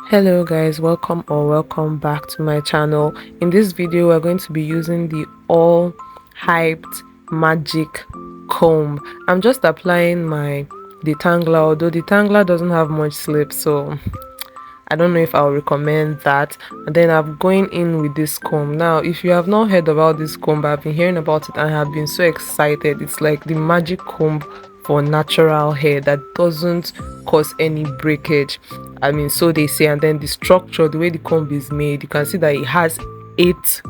Hello guys, welcome back to my channel. In this video we're going to be using the all hyped magic comb. I'm just applying my detangler, although detangler doesn't have much slip, so I don't know if I'll recommend that. And then I'm going in with this comb. Now if you have not heard about this comb, I've been hearing about it and have been so excited. It's like the magic comb for natural hair that doesn't cause any breakage. I mean, so they say. And then the structure, the way the comb is made, you can see that it has 8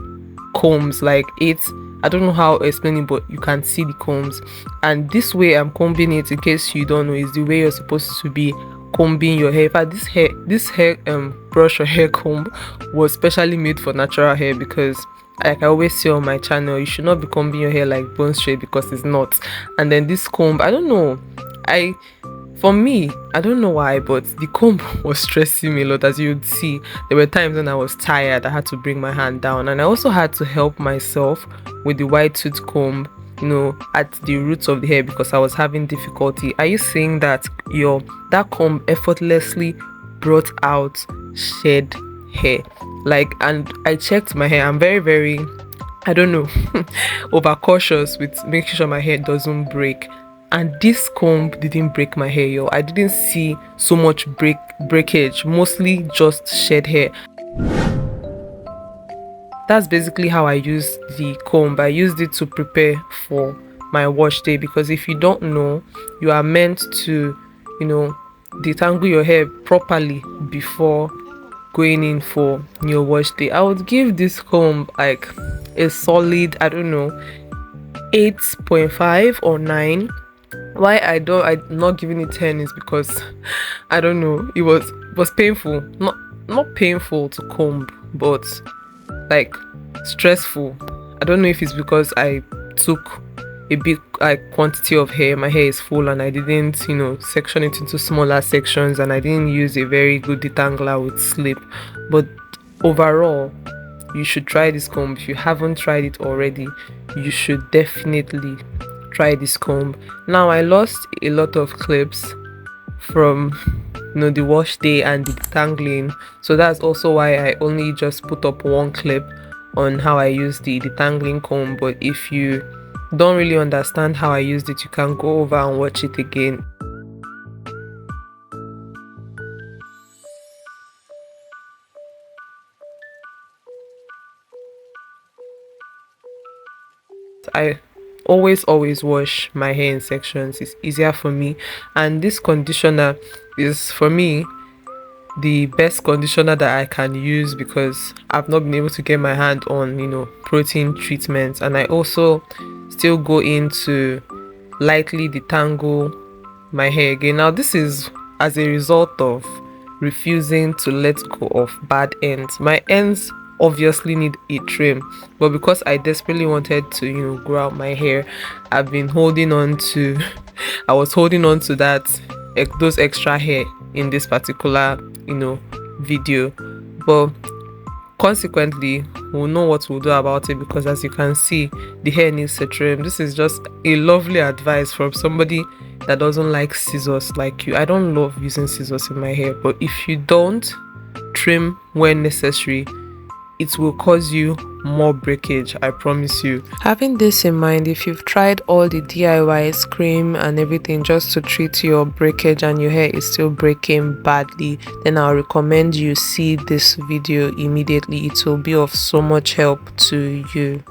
combs, like 8. I don't know how to explain it, but you can see the combs. And this way I'm combing it, in case you don't know, is the way you're supposed to be combing your hair. In fact, this hair brush or hair comb was specially made for natural hair, because like I always say on my channel, you should not be combing your hair like bone straight, because it's not. And then this comb, I don't know, for me, I don't know why, but the comb was stressing me a lot. As you'd see, there were times when I was tired, I had to bring my hand down, and I also had to help myself with the wide tooth comb, at the roots of the hair, because I was having difficulty. Are you saying that that comb effortlessly brought out shed hair? Like, and I checked my hair. I'm very, very, I don't know, over cautious with making sure my hair doesn't break. And this comb didn't break my hair, yo. I didn't see so much breakage, mostly just shed hair. That's basically how I used the comb. I used it to prepare for my wash day, because if you don't know, you are meant to, detangle your hair properly before going in for your wash day. I would give this comb like a solid, I don't know, 8.5 or 9. Why I'm not giving it 10 is because I don't know, it was painful. Not painful to comb, but like stressful. I don't know if it's because I took a big quantity of hair. My hair is full and I didn't section it into smaller sections, and I didn't use a very good detangler with slip. But overall, you should try this comb. If you haven't tried it already, you should definitely try this comb. Now, I lost a lot of clips from the wash day and the detangling, so that's also why I only just put up one clip on how I use the detangling comb. But if you don't really understand how I used it, you can go over and watch it again. I always wash my hair in sections. It's easier for me, and this conditioner is, for me, the best conditioner that I can use, because I've not been able to get my hand on protein treatments. And I also still go in to lightly detangle my hair again. Now this is as a result of refusing to let go of bad ends. My ends obviously need a trim, but because I desperately wanted to grow out my hair, I've been holding on to I was holding on to those extra hair in this particular video. But consequently, we'll know what we'll do about it, because as you can see, the hair needs a trim. This is just a lovely advice from somebody that doesn't like scissors like you. I don't love using scissors in my hair, but if you don't trim when necessary, it will cause you more breakage, I promise you. Having this in mind, if you've tried all the DIYs, cream and everything just to treat your breakage and your hair is still breaking badly, then I'll recommend you see this video immediately. It will be of so much help to you.